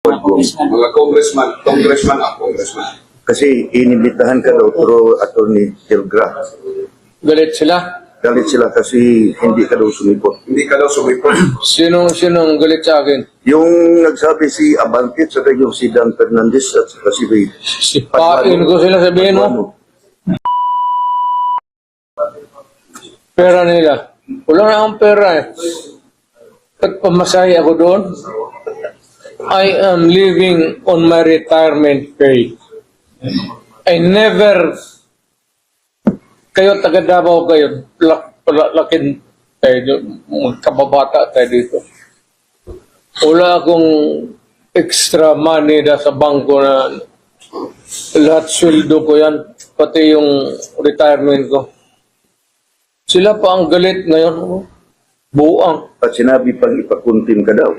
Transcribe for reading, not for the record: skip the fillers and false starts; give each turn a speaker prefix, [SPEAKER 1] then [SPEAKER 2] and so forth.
[SPEAKER 1] Mga congressman.
[SPEAKER 2] Kasi inimbitahan ka daw through Attorney Gilgra.
[SPEAKER 3] Galit sila.
[SPEAKER 2] Galit sila kasi hindi ka daw sumipot.
[SPEAKER 1] Hindi ka daw sumipot.
[SPEAKER 3] Sinong galit sa akin?
[SPEAKER 2] Yung nagsabi si Abante, saka yung si Dan Fernandez at saka si Ray.
[SPEAKER 3] Sipain ko sila, sabihin mo. Pera nila. Wala na akong pera eh. At pamasahe ako doon. I am living on my retirement pay. I never, kayo taga Davao kayo, lakin tayo, magkababata tayo dito. Wala akong extra money na sa bangko na lahat sweldo ko yan, pati yung retirement ko. Sila pa ang galit ngayon. Buang.
[SPEAKER 2] At sinabi pang ipakuntin ka daw.